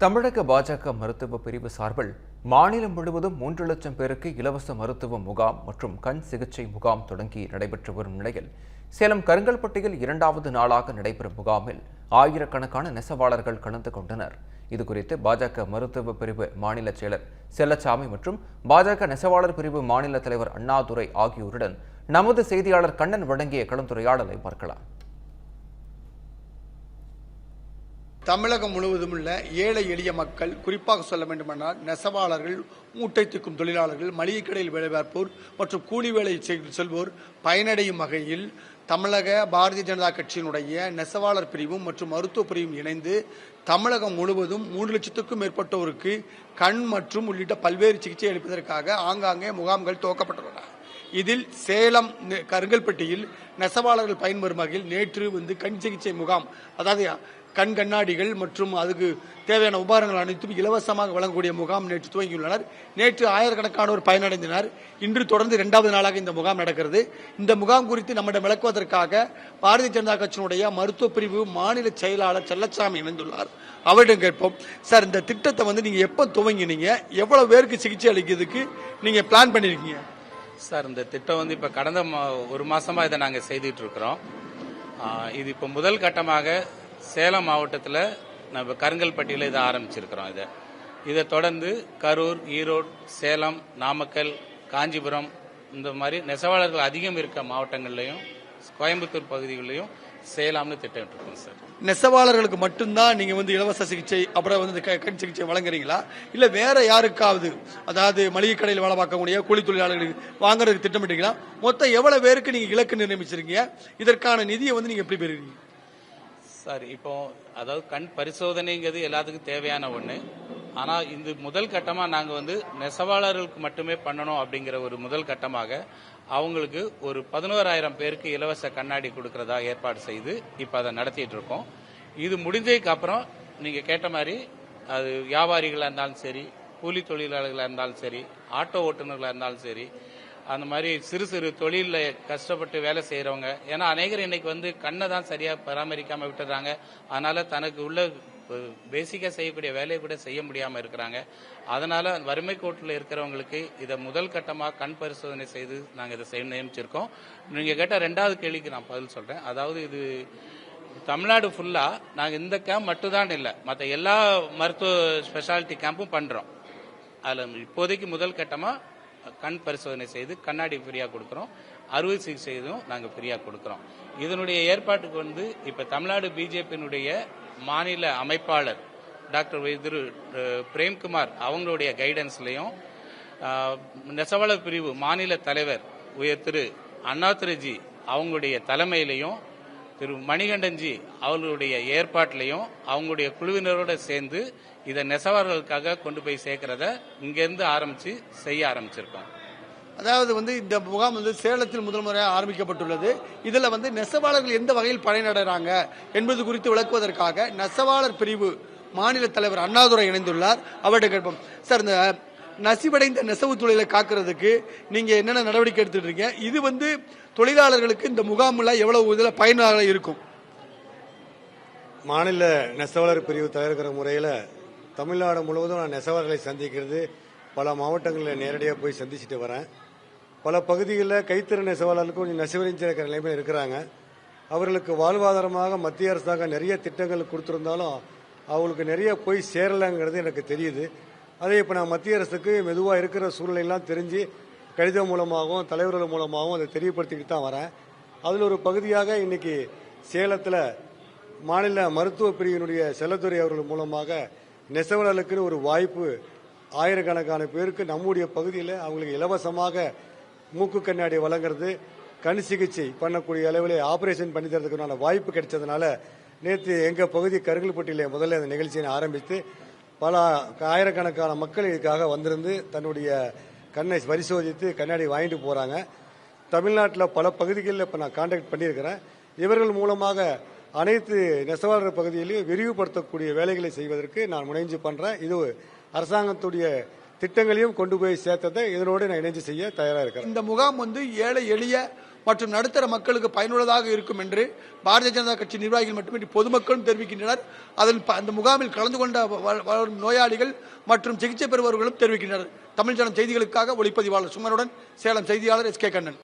தமிழக பாஜக மருத்துவ பிரிவு சார்பில் மாநிலம் முழுவதும் 3 லட்சம் பேருக்கு இலவச மருத்துவ முகாம் மற்றும் கண் சிகிச்சை முகாம் தொடங்கி நடைபெற்று வரும் நிலையில் சேலம் கருங்கல்பட்டியில் 2வது நாளாக நடைபெறும் முகாமில் ஆயிரக்கணக்கான நெசவாளர்கள் கலந்து கொண்டனர். இதுகுறித்து பாஜக மருத்துவ பிரிவு மாநில செயலர் செல்லச்சாமி மற்றும் பாஜக நெசவாளர் பிரிவு மாநில தலைவர் அண்ணாதுரை ஆகியோருடன் நமது செய்தியாளர் கண்ணன் வழங்கிய கலந்துரையாடலை பார்க்கலாம். தமிழகம் முழுவதும் உள்ள ஏழை எளிய மக்கள், குறிப்பாக சொல்ல வேண்டுமென்றால் நெசவாளர்கள், மூட்டை தூக்கும் தொழிலாளர்கள், மளிகை கடையில் வேலை பார்ப்போர் மற்றும் கூலி வேலை செல்வோர் பயனடையும் வகையில் தமிழக பாரதிய ஜனதா கட்சியினுடைய நெசவாளர் பிரிவும் மற்றும் மருத்துவ பிரிவும் இணைந்து தமிழகம் முழுவதும் 3 லட்சத்துக்கும் மேற்பட்டோருக்கு கண் மற்றும் உள்ளிட்ட பல்வேறு சிகிச்சை அளிப்பதற்காக ஆங்காங்கே முகாம்கள் துவக்கப்பட்டுள்ளன. இதில் சேலம் கருங்கல்பட்டியில் நெசவாளர்கள் பயன்பெறும் வகையில் நேற்று கண் சிகிச்சை முகாம், அதாவது கண் கண்ணாடிகள் மற்றும் அதுக்கு தேவையான உபகரணங்கள் அனைத்தும் இலவசமாக வழங்கக்கூடிய முகாம் நேற்று துவங்கியுள்ளனர். நேற்று ஆயிரக்கணக்கானோர் பயனடைந்தனர். இன்று தொடர்ந்து 2வது நாளாக இந்த முகாம் நடக்கிறது. இந்த முகாம் குறித்து நம்மிடம் விளக்குவதற்காக பாரதிய ஜனதா கட்சியினுடைய மருத்துவ பிரிவு மாநில செயலாளர் செல்லச்சாமி இணைந்துள்ளார். அவரிடம் கேட்போம். சார், இந்த திட்டத்தை நீங்க எப்ப துவங்கினீங்க? எவ்வளவு பேருக்கு சிகிச்சை அளிக்கிறதுக்கு நீங்க பிளான் பண்ணிருக்கீங்க? சார், இந்த திட்டம் இப்ப கடந்த ஒரு மாசமா இதை நாங்க செய்துட்டு இருக்கிறோம். இது இப்ப முதல் கட்டமாக சேலம் மாவட்டத்தில் நம்ம கருங்கல்பட்டியில் இதை ஆரம்பிச்சிருக்கிறோம். இதை தொடர்ந்து கரூர், ஈரோடு, சேலம், நாமக்கல், காஞ்சிபுரம் இந்த மாதிரி நெசவாளர்கள் அதிகம் இருக்க மாவட்டங்கள்லையும் கோயம்புத்தூர் பகுதிகளிலையும் செய்யலாம்னு திட்டமிட்டிருக்கோம் சார். நெசவாளர்களுக்கு மட்டும்தான் நீங்க இலவச சிகிச்சை அப்புறம் கண் சிகிச்சை வழங்குறீங்களா, இல்ல வேற யாருக்காவது, அதாவது மளிகை கடையில் வேலை பார்க்கக்கூடிய கூலி தொழிலாளர்களுக்கு வாங்குறதுக்கு திட்டமிட்டீங்களா? மொத்தம் எவ்வளவு பேருக்கு நீங்க இலக்கு நிர்ணயிச்சிருக்கீங்க? இதற்கான நிதியை நீங்க எப்படி பெறுவீங்க? சார், இப்போ அதாவது கண் பரிசோதனைங்கிறது எல்லாத்துக்கும் தேவையான ஒன்று. ஆனால் இந்த முதல் கட்டமாக நாங்கள் நெசவாளர்களுக்கு மட்டுமே பண்ணணும் அப்படிங்கிற ஒரு முதல் கட்டமாக அவங்களுக்கு ஒரு 11,000 பேருக்கு இலவச கண்ணாடி கொடுக்கறதா ஏற்பாடு செய்து இப்போ அதை நடத்திட்டு இருக்கோம். இது முடிஞ்சதுக்கு அப்புறம் நீங்கள் கேட்ட மாதிரி அது வியாபாரிகளாக இருந்தாலும் சரி, கூலி தொழிலாளர்களாக இருந்தாலும் சரி, ஆட்டோ ஓட்டுநர்களாக இருந்தாலும் சரி, அந்த மாதிரி சிறு சிறு தொழிலில் கஷ்டப்பட்டு வேலை செய்கிறவங்க, ஏன்னா அநேகர் இன்னைக்கு கண்ணை தான் சரியாக பராமரிக்காமல் விட்டுறாங்க. அதனால தனக்கு உள்ள பேசிக்காக செய்யக்கூடிய வேலையை கூட செய்ய முடியாமல் இருக்கிறாங்க. அதனால வறுமை கோட்டில் இருக்கிறவங்களுக்கு இதை முதல் கட்டமாக கண் பரிசோதனை செய்து நாங்கள் இதை செய்ய நியமிச்சிருக்கோம். நீங்கள் கேட்ட 2வது கேள்விக்கு நான் பதில் சொல்கிறேன். அதாவது இது தமிழ்நாடு ஃபுல்லாக நாங்கள் இந்த கேம்ப் மட்டும்தான் இல்லை, மற்ற எல்லா மருத்துவ ஸ்பெஷாலிட்டி கேம்பும் பண்ணுறோம். அதில் இப்போதைக்கு முதல் கட்டமாக கண் பரிசோதனை செய்து கண்ணாடி ஃப்ரீயாக கொடுக்குறோம், அறுவை சிகிச்சையும் நாங்கள் ஃப்ரீயாக கொடுக்குறோம். இதனுடைய ஏற்பாட்டுக்கு இப்போ தமிழ்நாடு பிஜேபியினுடைய மாநில அமைப்பாளர் டாக்டர் திரு பிரேம்குமார் அவங்களுடைய கைடன்ஸ்லையும், நெசவாளர் பிரிவு மாநில தலைவர் உயர் திரு அண்ணாதுரைஜி அவங்களுடைய தலைமையிலையும், திரு மணிகண்டன்ஜி அவர்களுடைய ஏற்பாட்டிலையும் அவங்களுடைய குழுவினரோடு சேர்ந்து இதை நெசவாளர்களுக்காக கொண்டு போய் சேர்க்கிறத இங்கிருந்து ஆரம்பிச்சு செய்ய ஆரம்பிச்சிருக்கோம். அதாவது இந்த முகாம் சேலத்தில் முதல் முறையாக ஆரம்பிக்கப்பட்டுள்ளது. இதுல நெசவாளர்கள் எந்த வகையில் பயனடைறாங்க என்பது குறித்து விளக்குவதற்காக நெசவாளர் பிரிவு மாநில தலைவர் அண்ணாதுரை இணைந்துள்ளார். அவர்கிட்ட கேட்போம். சார், இந்த நசிவடைந்த நெசவு தொழிலை காக்கிறதுக்கு நீங்க என்னென்ன நடவடிக்கை எடுத்துட்டு இருக்கீங்க? இது தொழிலாளர்களுக்கு இந்த முகாமில் எவ்வளவு இதில் பயனாக இருக்கும்? மாநில நெசவாளர் பிரிவு தலைவர் முறையில் தமிழ்நாடு முழுவதும் நான் நெசவாளர்களை சந்திக்கிறது, பல மாவட்டங்களில் நேரடியாக போய் சந்திச்சுட்டு வரேன். பல பகுதிகளில் கைத்தறி நெசவாளர்களுக்கும் கொஞ்சம் நெசவறிஞ்சு இருக்கிற நிலைமையில் இருக்கிறாங்க. அவர்களுக்கு வாழ்வாதாரமாக மத்திய அரசாங்கம் நிறைய திட்டங்கள் கொடுத்துருந்தாலும் அவங்களுக்கு நிறைய போய் சேரலைங்கிறது எனக்கு தெரியுது. அதே இப்போ நான் மத்திய அரசுக்கு மெதுவாக இருக்கிற சூழ்நிலையெல்லாம் தெரிஞ்சு கடிதம் மூலமாகவும் தலைவர்கள் மூலமாகவும் அதை தெரியப்படுத்திக்கிட்டு தான் வரேன். அதில் ஒரு பகுதியாக இன்னைக்கு சேலத்தில் மாநில மருத்துவ பிரிவினுடைய செல்லத்துறை அவர்கள் மூலமாக நெசவாளர்களுக்கு ஒரு வாய்ப்பு, ஆயிரக்கணக்கான பேருக்கு நம்முடைய பகுதியில் அவங்களுக்கு இலவசமாக மூக்கு கண்ணாடி வழங்குறது, கண் சிகிச்சை பண்ணக்கூடிய அளவில் ஆபரேஷன் பண்ணி தரதுக்கான வாய்ப்பு கிடைச்சதுனால நேற்று எங்கள் பகுதி கருங்கல்பட்டியில் முதல்ல இந்த நிகழ்ச்சியை ஆரம்பித்து பல ஆயிரக்கணக்கான மக்கள் இதுக்காக வந்திருந்து தன்னுடைய கண்ணை பரிசோதித்து கண்ணாடி வாங்கிட்டு போறாங்க. தமிழ்நாட்டில் பல பகுதிகளில் இப்போ நான் கான்டாக்ட் பண்ணியிருக்கிறேன். இவர்கள் மூலமாக அனைத்து நெசவாளர் பகுதியிலையும் விரிவுபடுத்தக்கூடிய வேலைகளை செய்வதற்கு நான் முனைஞ்சு பண்றேன். இது அரசாங்கத்துடைய திட்டங்களையும் கொண்டு போய் சேர்த்ததை இதனோடு நான் இணைஞ்சு செய்ய தயாராக இருக்கிறேன். இந்த முகாம் ஏழை எளிய மற்றும் நடுத்தர மக்களுக்கு பயனுள்ளதாக இருக்கும் என்று பாரதிய ஜனதா கட்சி நிர்வாகிகள் மட்டுமின்றி பொதுமக்களும் தெரிவிக்கின்றனர். அந்த முகாமில் கலந்து கொண்ட வரும் நோயாளிகள் மற்றும் சிகிச்சை பெறுபவர்களும் தெரிவிக்கின்றனர். தமிழ் ஜனம் செய்திகளுக்காக ஒளிப்பதிவாளர் சுமனுடன் சேலம் செய்தியாளர் SK கண்ணன்.